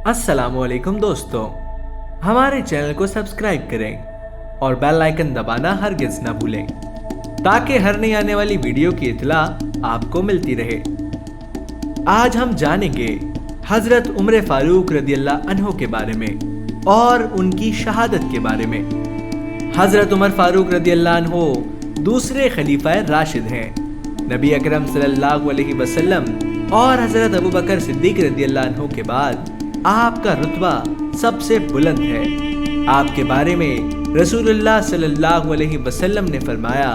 अस्सलाम वालेकुम दोस्तों, हमारे चैनल को सब्सक्राइब करें और बेल आइकन दबाना हरगिज न भूलें ताकि हर नई आने वाली वीडियो की इत्तला आपको मिलती रहे। आज हम जानेंगे हजरत उमर फारूक रदियल्लाहु अन्हु के बारे में और उनकी शहादत के बारे में। हजरत उमर फारूक रदियल्लाहु अन्हु दूसरे खलीफा राशिद हैं। नबी अकरम सल्लल्लाहु अलैहि वसल्लम और हजरत अबू बकर सिद्दीक रदियल्लाहु अन्हु के बाद आपका रुतबा सबसे बुलंद है। आपके बारे में रसूलुल्लाह सल्लल्लाहु अलैहि वसल्लम ने फरमाया,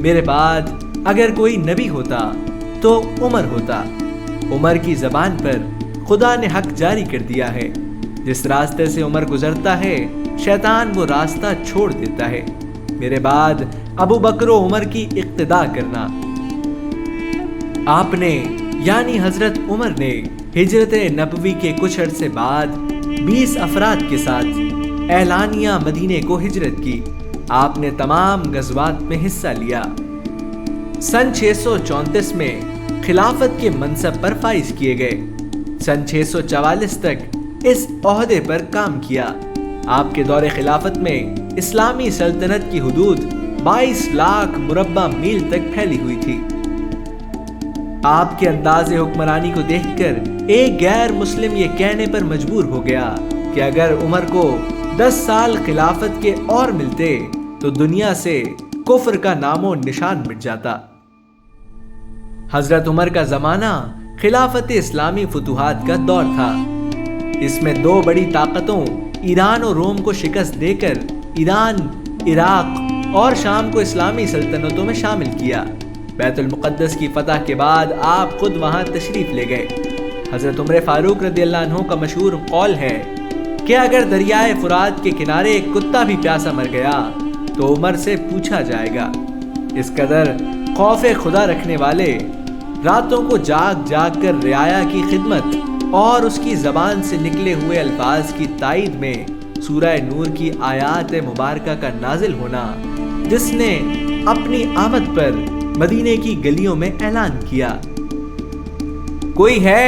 मेरे बाद अगर कोई नबी होता तो उमर होता। उमर की ज़बान पर खुदा ने हक जारी कर दिया है। जिस रास्ते से उमर गुजरता है शैतान वो रास्ता छोड़ देता है। मेरे बाद अबू बकर व उमर की इक्तिदा करना। आपने यानी हजरत उमर ने हिजरत नबवी के कुछ अरसे बाद 20 अफराद के साथ एलानिया मदीने को हिजरत की। आपने तमाम गज़वात में हिस्सा लिया। सन 634 में खिलाफत के मनसब पर फाइज किए गए। सन 644 तक इस ओहदे पर काम किया। आपके दौरे खिलाफत में इस्लामी सल्तनत की हुदूद 22 लाख मुरब्बा मील तक फैली हुई थी। आपके अंदाज़े हुक्मरानी को देखकर एक गैर मुस्लिम ये कहने पर मजबूर हो गया कि अगर उमर को 10 साल खिलाफत के और मिलते तो दुनिया से कुफ्र का नामो निशान मिट जाता। हजरत उमर का जमाना खिलाफत इस्लामी फुतुहात का दौर था। इसमें दो बड़ी ताकतों ईरान और रोम को शिकस्त देकर ईरान, इराक और शाम को इस्लामी सल्तनतों में शामिल किया। बैतुल मुक़द्दस की फतह के बाद आप खुद वहां तशरीफ ले गए। हजरत उमर फारूक रदियल्लाहु अन्हु का मशहूर कौल है कि अगर दरियाए फुरात के किनारे एक कुत्ता भी प्यासा मर गया तो उमर से पूछा जाएगा। इस कदर खौफे खुदा रखने वाले रातों को जाग जाग कर रियाया की खिदमत और उसकी जबान से निकले हुए अल्फाज की ताईद में सूरह नूर की आयात मुबारका का नाजिल होना, जिसने अपनी आमद पर मदीने की गलियों में ऐलान किया, कोई है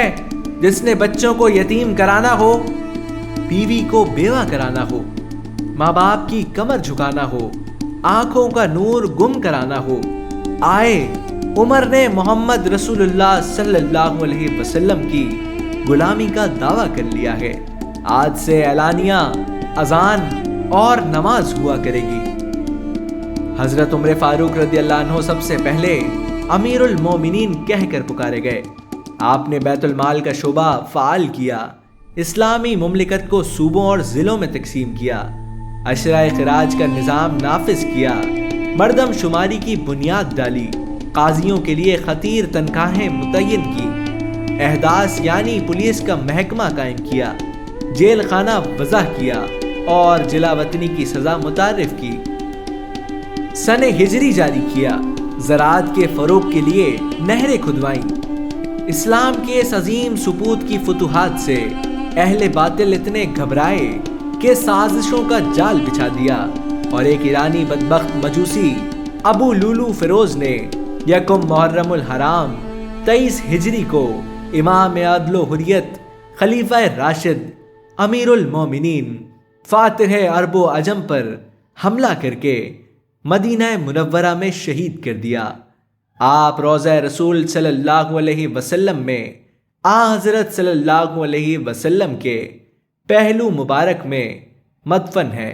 जिसने बच्चों को यतीम कराना हो, बीवी को बेवा कराना हो, माँ बाप की कमर झुकाना हो, आंखों का नूर गुम कराना हो, आए उमर ने मोहम्मद रसूलुल्लाह सल्लल्लाहु अलैहि वसल्लम की गुलामी का दावा कर लिया है। आज से एलानिया अजान और नमाज हुआ करेगी। हजरत उमर फारूक रदियल्लाहु अन्हु सबसे पहले अमीरुल मोमिनीन कहकर पुकारे गए। आपने बैतुल माल का शोबा फाल किया, इस्लामी मुमलिकत को सूबों और जिलों में तकसीम किया, अशराए खिराज का निज़ाम नाफिज किया, मर्दम शुमारी की बुनियाद डाली, काजियों के लिए खतीर तनख्वाहें मुतय्यन की, एहदास यानी पुलिस का महकमा कायम किया, जेल खाना वज़ा किया और जिला वतनी की सज़ा मुतारिफ की, सने हिजरी जारी किया, ज़राअत के फ़रोग़ के लिए नहरें खुदवाई। इस्लाम के इस अजीम सुपूत की फुतुहात से अहले बातिल इतने घबराए कि साजिशों का जाल बिछा दिया और एक ईरानी बदबख्त मजूसी अबू लूलू फिरोज ने यकुम मुहर्रमुल हराम 23 हिजरी को इमाम अदल हुर्रियत खलीफा राशिद अमीरुल मोमिनीन फातिह अरब व अजम पर हमला करके मदीना मुनव्वरा में शहीद कर दिया। आप रोज़ा रसूल सल्लल्लाहु अलैहि वसल्लम में हज़रत सल्लल्लाहु अलैहि वसल्लम के पहलू मुबारक में मदफन है।